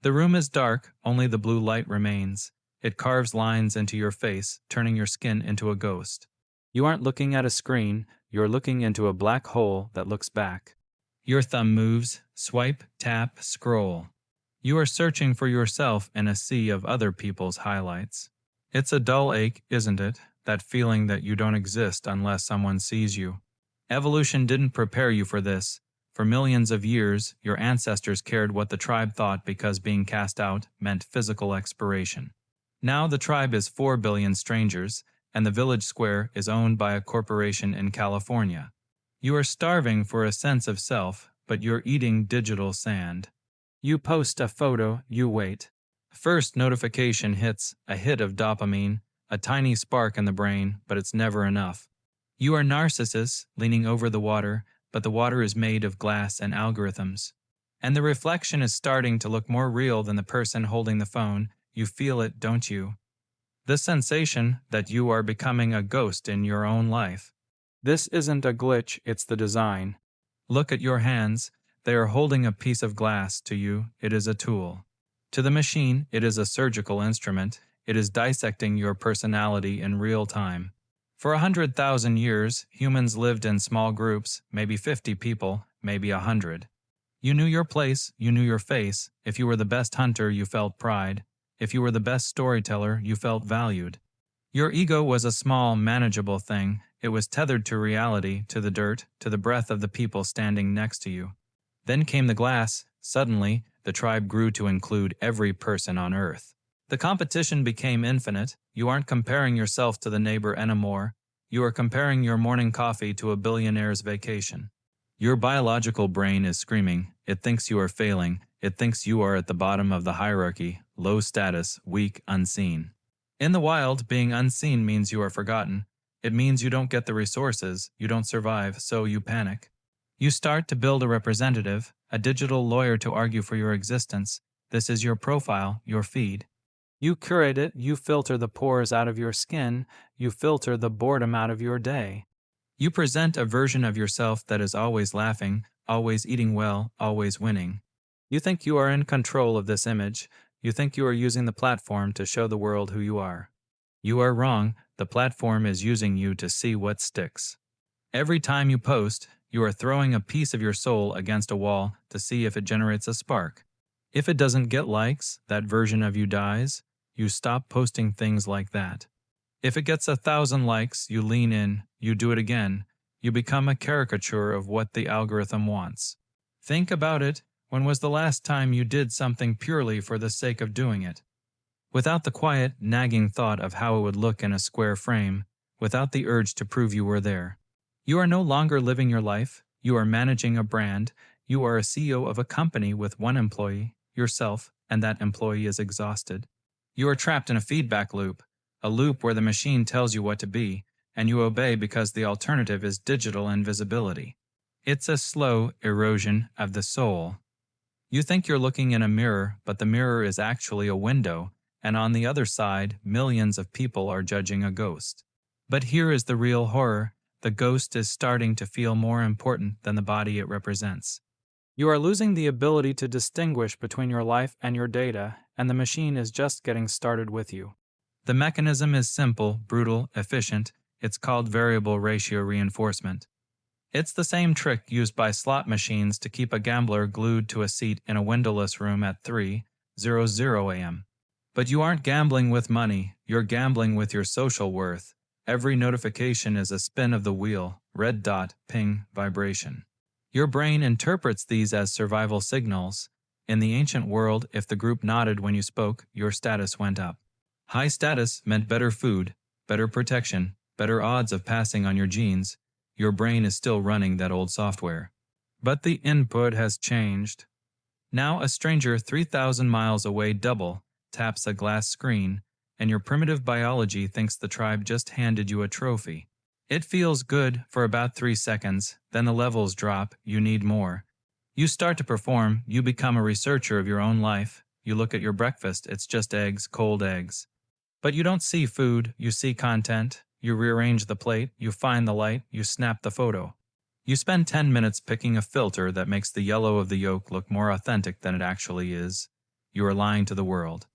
The room is dark, only the blue light remains. It carves lines into your face, turning your skin into a ghost. You aren't looking at a screen, you're looking into a black hole that looks back. Your thumb moves, swipe, tap, scroll. You are searching for yourself in a sea of other people's highlights. It's a dull ache, isn't it? That feeling that you don't exist unless someone sees you. Evolution didn't prepare you for this. For millions of years, your ancestors cared what the tribe thought because being cast out meant physical expiration. Now the tribe is 4 billion strangers, and the village square is owned by a corporation in California. You are starving for a sense of self, but you're eating digital sand. You post a photo, you wait. First notification hits, a hit of dopamine, a tiny spark in the brain, but it's never enough. You are narcissists leaning over the water, but the water is made of glass and algorithms. And the reflection is starting to look more real than the person holding the phone. You feel it, don't you? The sensation that you are becoming a ghost in your own life. This isn't a glitch, it's the design. Look at your hands. They are holding a piece of glass. To you, it is a tool. To the machine, it is a surgical instrument. It is dissecting your personality in real time. For 100,000 years, humans lived in small groups, maybe 50 people, maybe 100. You knew your place, you knew your face. If you were the best hunter, you felt pride. If you were the best storyteller, you felt valued. Your ego was a small, manageable thing. It was tethered to reality, to the dirt, to the breath of the people standing next to you. Then came the glass. Suddenly, the tribe grew to include every person on Earth. The competition became infinite. You aren't comparing yourself to the neighbor anymore. You are comparing your morning coffee to a billionaire's vacation. Your biological brain is screaming. It thinks you are failing. It thinks you are at the bottom of the hierarchy, low status, weak, unseen. In the wild, being unseen means you are forgotten. It means you don't get the resources, you don't survive, so you panic. You start to build a representative, a digital lawyer to argue for your existence. This is your profile, your feed. You curate it, you filter the pores out of your skin, you filter the boredom out of your day. You present a version of yourself that is always laughing, always eating well, always winning. You think you are in control of this image. You think you are using the platform to show the world who you are. You are wrong. The platform is using you to see what sticks. Every time you post, you are throwing a piece of your soul against a wall to see if it generates a spark. If it doesn't get likes, that version of you dies. You stop posting things like that. If it gets 1,000 likes, you lean in, you do it again. You become a caricature of what the algorithm wants. Think about it. When was the last time you did something purely for the sake of doing it? Without the quiet, nagging thought of how it would look in a square frame, without the urge to prove you were there. You are no longer living your life. You are managing a brand. You are a CEO of a company with one employee, yourself, and that employee is exhausted. You are trapped in a feedback loop, a loop where the machine tells you what to be, and you obey because the alternative is digital invisibility. It's a slow erosion of the soul. You think you're looking in a mirror, but the mirror is actually a window, and on the other side, millions of people are judging a ghost. But here is the real horror. The ghost is starting to feel more important than the body it represents. You are losing the ability to distinguish between your life and your data, and the machine is just getting started with you. The mechanism is simple, brutal, efficient. It's called variable ratio reinforcement. It's the same trick used by slot machines to keep a gambler glued to a seat in a windowless room at 3:00 a.m. But you aren't gambling with money, you're gambling with your social worth. Every notification is a spin of the wheel, red dot, ping, vibration. Your brain interprets these as survival signals. In the ancient world, if the group nodded when you spoke, your status went up. High status meant better food, better protection, better odds of passing on your genes. Your brain is still running that old software. But the input has changed. Now a stranger 3,000 miles away taps a glass screen, and your primitive biology thinks the tribe just handed you a trophy. It feels good for about 3 seconds, then the levels drop, you need more. You start to perform, you become a researcher of your own life. You look at your breakfast, it's just eggs, cold eggs. But you don't see food, you see content. You rearrange the plate, you find the light, you snap the photo. You spend 10 minutes picking a filter that makes the yellow of the yolk look more authentic than it actually is. you are lying to the world.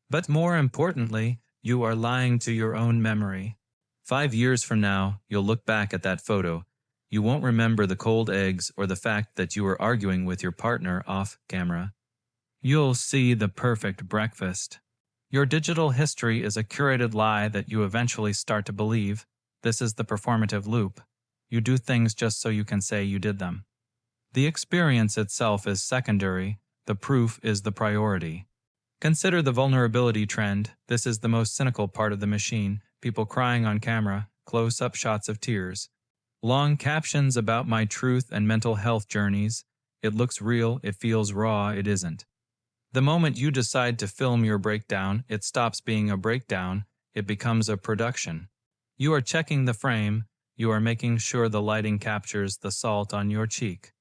But more importantly, you are lying to your own memory. 5 years from now, you'll look back at that photo. You won't remember the cold eggs or the fact that you were arguing with your partner off camera. You'll see the perfect breakfast. Your digital history is a curated lie that you eventually start to believe. This is the performative loop. You do things just so you can say you did them. The experience itself is secondary, the proof is the priority. Consider the vulnerability trend. This is the most cynical part of the machine. People crying on camera, close-up shots of tears. Long captions about my truth and mental health journeys. It looks real, it feels raw, it isn't. The moment you decide to film your breakdown, it stops being a breakdown, it becomes a production. You are checking the frame, you are making sure the lighting captures the salt on your cheek.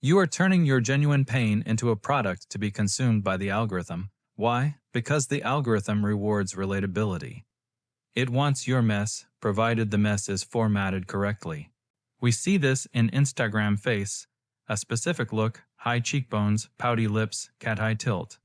You are turning your genuine pain into a product to be consumed by the algorithm. Why? Because the algorithm rewards relatability. It wants your mess, provided the mess is formatted correctly. We see this in Instagram face, a specific look, high cheekbones, pouty lips, cat-eye tilt.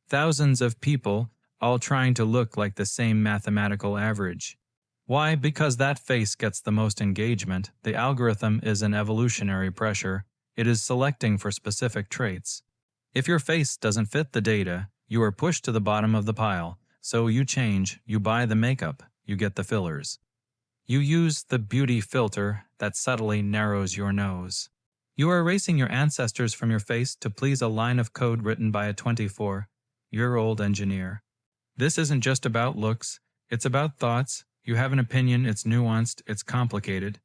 Thousands of people, all trying to look like the same mathematical average. Why? Because that face gets the most engagement. The algorithm is an evolutionary pressure. It is selecting for specific traits. If your face doesn't fit the data, you are pushed to the bottom of the pile. So you change, you buy the makeup, you get the fillers. You use the beauty filter that subtly narrows your nose. You are erasing your ancestors from your face to please a line of code written by a 24-year-old engineer. This isn't just about looks, it's about thoughts. You have an opinion, it's nuanced, it's complicated.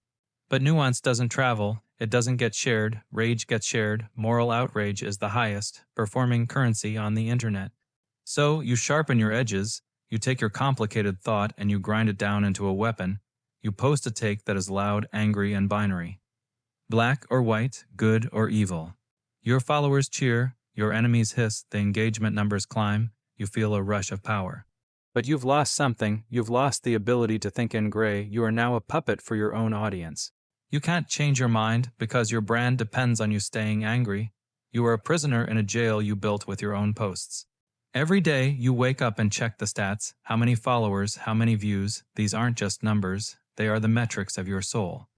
But nuance doesn't travel, it doesn't get shared, rage gets shared, moral outrage is the highest performing currency on the internet. So you sharpen your edges, you take your complicated thought and you grind it down into a weapon. You post a take that is loud, angry, and binary. Black or white, good or evil. Your followers cheer, your enemies hiss, the engagement numbers climb, you feel a rush of power. But you've lost something, you've lost the ability to think in gray, you are now a puppet for your own audience. You can't change your mind because your brand depends on you staying angry. You are a prisoner in a jail you built with your own posts. Every day you wake up and check the stats, how many followers, how many views. These aren't just numbers, they are the metrics of your soul.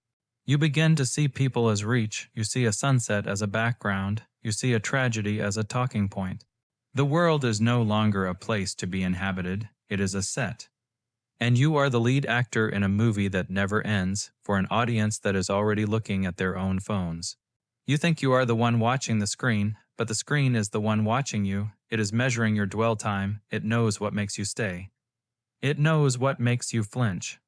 You begin to see people as reach, you see a sunset as a background, you see a tragedy as a talking point. The world is no longer a place to be inhabited, it is a set. And you are the lead actor in a movie that never ends for an audience that is already looking at their own phones. You think you are the one watching the screen, but the screen is the one watching you. It is measuring your dwell time. It knows what makes you stay. It knows what makes you flinch.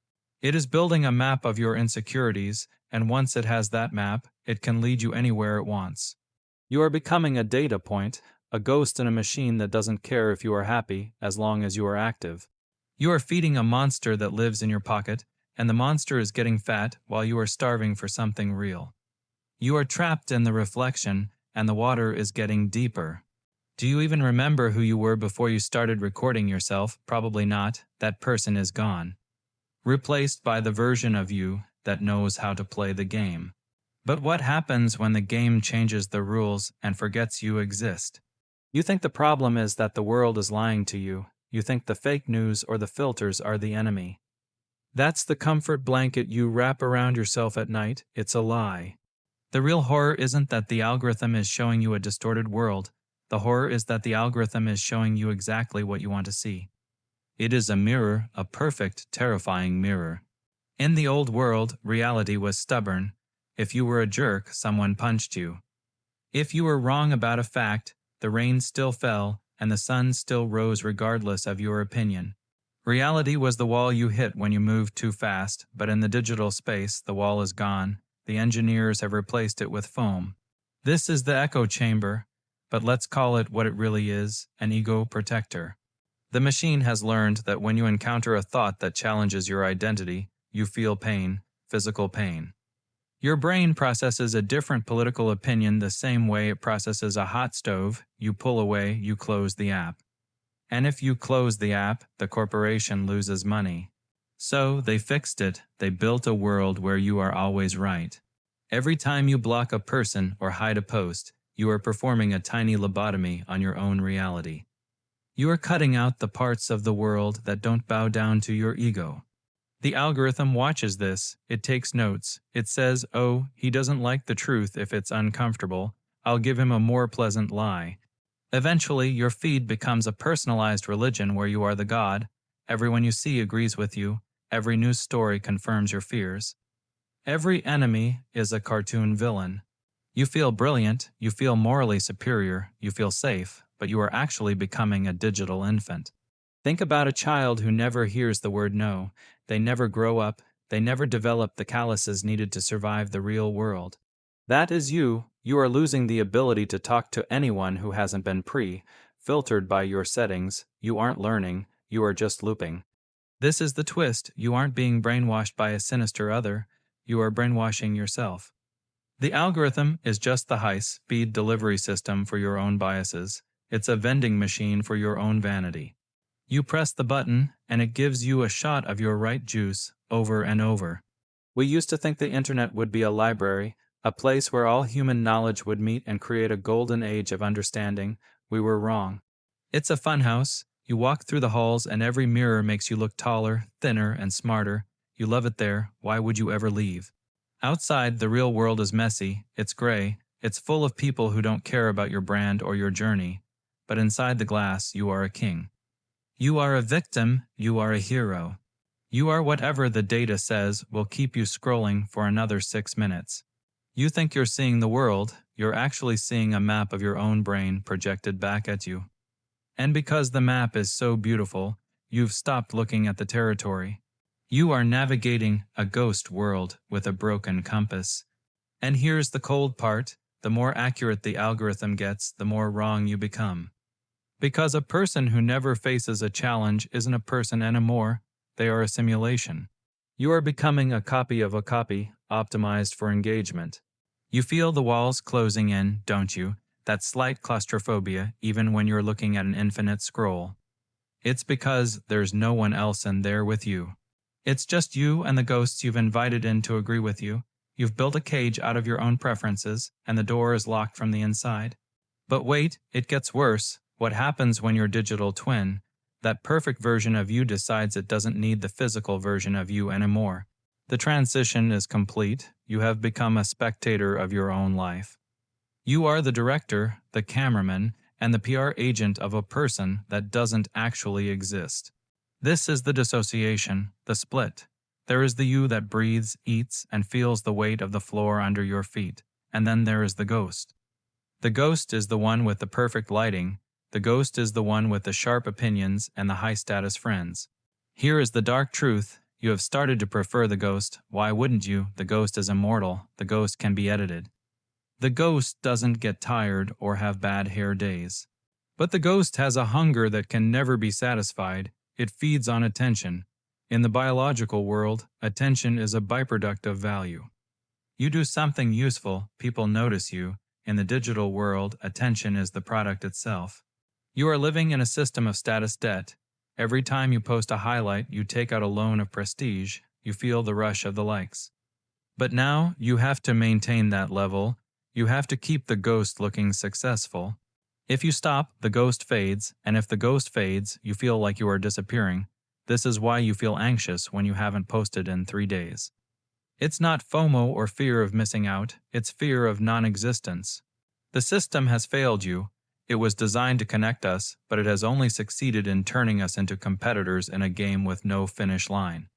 It is building a map of your insecurities, and once it has that map, it can lead you anywhere it wants. You are becoming a data point, a ghost in a machine that doesn't care if you are happy as long as you are active. You are feeding a monster that lives in your pocket, and the monster is getting fat while you are starving for something real. You are trapped in the reflection, and the water is getting deeper. Do you even remember who you were before you started recording yourself? Probably not. That person is gone. Replaced by the version of you that knows how to play the game. But what happens when the game changes the rules and forgets you exist? You think the problem is that the world is lying to you. You think the fake news or the filters are the enemy. That's the comfort blanket you wrap around yourself at night. It's a lie. The real horror isn't that the algorithm is showing you a distorted world. The horror is that the algorithm is showing you exactly what you want to see. It is a mirror, a perfect, terrifying mirror. In the old world, reality was stubborn. If you were a jerk, someone punched you. If you were wrong about a fact, the rain still fell, and the sun still rose regardless of your opinion. Reality was the wall you hit when you moved too fast, but in the digital space, the wall is gone. The engineers have replaced it with foam. This is the echo chamber, but let's call it what it really is, an ego protector. The machine has learned that when you encounter a thought that challenges your identity, you feel pain, physical pain. Your brain processes a different political opinion the same way it processes a hot stove. You pull away, you close the app. And if you close the app, the corporation loses money. So they fixed it. They built a world where you are always right. Every time you block a person or hide a post, you are performing a tiny lobotomy on your own reality. You are cutting out the parts of the world that don't bow down to your ego. The algorithm watches this, it takes notes, it says, oh, he doesn't like the truth if it's uncomfortable, I'll give him a more pleasant lie. Eventually, your feed becomes a personalized religion where you are the god, everyone you see agrees with you, every news story confirms your fears. Every enemy is a cartoon villain. You feel brilliant, you feel morally superior, you feel safe, but you are actually becoming a digital infant. Think about a child who never hears the word no. They never grow up, they never develop the calluses needed to survive the real world. That is you. You are losing the ability to talk to anyone who hasn't been filtered by your settings. You aren't learning, you are just looping. This is the twist. You aren't being brainwashed by a sinister other, you are brainwashing yourself. The algorithm is just the high-speed delivery system for your own biases. It's a vending machine for your own vanity. You press the button, and it gives you a shot of your right juice, over and over. We used to think the internet would be a library, a place where all human knowledge would meet and create a golden age of understanding. We were wrong. It's a funhouse. You walk through the halls and every mirror makes you look taller, thinner, and smarter. You love it there. Why would you ever leave? Outside, the real world is messy. It's gray. It's full of people who don't care about your brand or your journey. But inside the glass, you are a king. You are a victim. You are a hero. You are whatever the data says will keep you scrolling for another 6 minutes. You think you're seeing the world, you're actually seeing a map of your own brain projected back at you. And because the map is so beautiful, you've stopped looking at the territory. You are navigating a ghost world with a broken compass. And here's the cold part, the more accurate the algorithm gets, the more wrong you become. Because a person who never faces a challenge isn't a person anymore, they are a simulation. You are becoming a copy of a copy, optimized for engagement. You feel the walls closing in, don't you? That slight claustrophobia, even when you're looking at an infinite scroll. It's because there's no one else in there with you. It's just you and the ghosts you've invited in to agree with you. You've built a cage out of your own preferences, and the door is locked from the inside. But wait, it gets worse. What happens when your digital twin, that perfect version of you, decides it doesn't need the physical version of you anymore? The transition is complete. You have become a spectator of your own life. You are the director, the cameraman, and the PR agent of a person that doesn't actually exist. This is the dissociation, the split. There is the you that breathes, eats, and feels the weight of the floor under your feet. And then there is the ghost. The ghost is the one with the perfect lighting. The ghost is the one with the sharp opinions and the high-status friends. Here is the dark truth. You have started to prefer the ghost. Why wouldn't you? The ghost is immortal. The ghost can be edited. The ghost doesn't get tired or have bad hair days. But the ghost has a hunger that can never be satisfied. It feeds on attention. In the biological world, attention is a byproduct of value. You do something useful, people notice you. In the digital world, attention is the product itself. You are living in a system of status debt. Every time you post a highlight, you take out a loan of prestige. You feel the rush of the likes. But now, you have to maintain that level. You have to keep the ghost looking successful. If you stop, the ghost fades, and if the ghost fades, you feel like you are disappearing. This is why you feel anxious when you haven't posted in 3 days. It's not FOMO or fear of missing out, it's fear of non-existence. The system has failed you. It was designed to connect us, but it has only succeeded in turning us into competitors in a game with no finish line.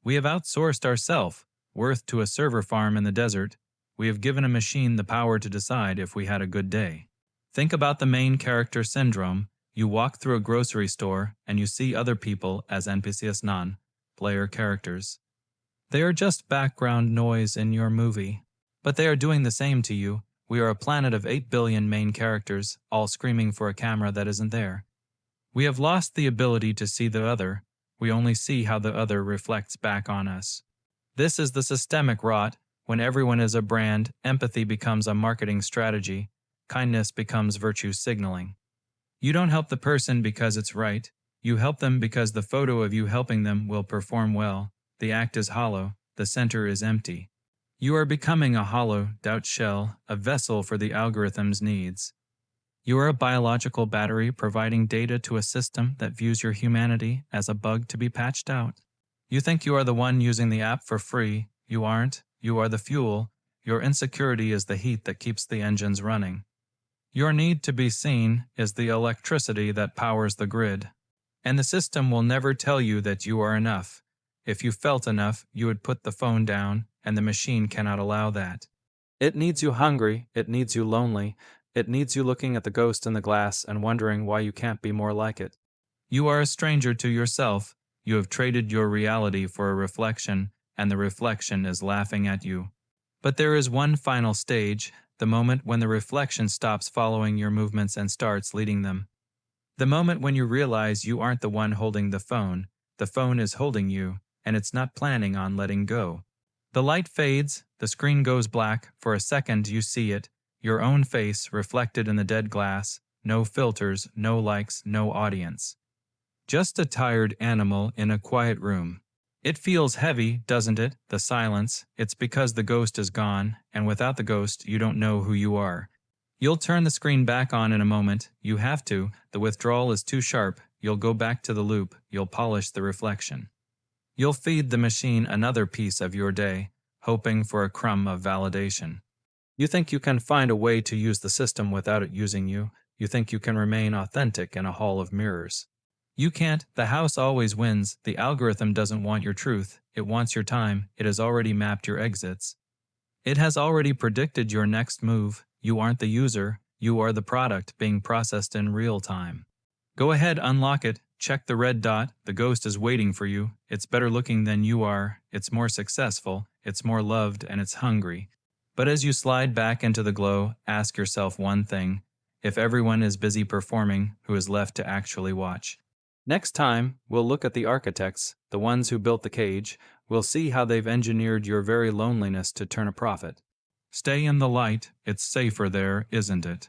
We have outsourced our self-worth to a server farm in the desert. We have given a machine the power to decide if we had a good day. Think about the main character syndrome. You walk through a grocery store and you see other people as NPCs, non-player characters. They are just background noise in your movie. But they are doing the same to you. We are a planet of 8 billion main characters, all screaming for a camera that isn't there. We have lost the ability to see the other. We only see how the other reflects back on us. This is the systemic rot. When everyone is a brand, empathy becomes a marketing strategy. Kindness becomes virtue signaling. You don't help the person because it's right. You help them because the photo of you helping them will perform well. The act is hollow. The center is empty. You are becoming a hollow, doubt shell, a vessel for the algorithm's needs. You are a biological battery providing data to a system that views your humanity as a bug to be patched out. You think you are the one using the app for free. You aren't. You are the fuel. Your insecurity is the heat that keeps the engines running. Your need to be seen is the electricity that powers the grid. And the system will never tell you that you are enough. If you felt enough, you would put the phone down, and the machine cannot allow that. It needs you hungry, it needs you lonely, it needs you looking at the ghost in the glass and wondering why you can't be more like it. You are a stranger to yourself. You have traded your reality for a reflection, and the reflection is laughing at you. But there is one final stage, the moment when the reflection stops following your movements and starts leading them. The moment when you realize you aren't the one holding the phone is holding you, and it's not planning on letting go. The light fades, the screen goes black, for a second you see it, your own face reflected in the dead glass, no filters, no likes, no audience. Just a tired animal in a quiet room. It feels heavy, doesn't it, the silence? It's because the ghost is gone, and without the ghost, you don't know who you are. You'll turn the screen back on in a moment. You have to. The withdrawal is too sharp. You'll go back to the loop. You'll polish the reflection. You'll feed the machine another piece of your day, hoping for a crumb of validation. You think you can find a way to use the system without it using you. You think you can remain authentic in a hall of mirrors. You can't. The house always wins. The algorithm doesn't want your truth. It wants your time. It has already mapped your exits. It has already predicted your next move. You aren't the user. You are the product being processed in real time. Go ahead, unlock it. Check the red dot. The ghost is waiting for you. It's better looking than you are. It's more successful. It's more loved, and it's hungry. But as you slide back into the glow, ask yourself one thing. If everyone is busy performing, who is left to actually watch? Next time, we'll look at the architects, the ones who built the cage. We'll see how they've engineered your very loneliness to turn a profit. Stay in the light. It's safer there, isn't it?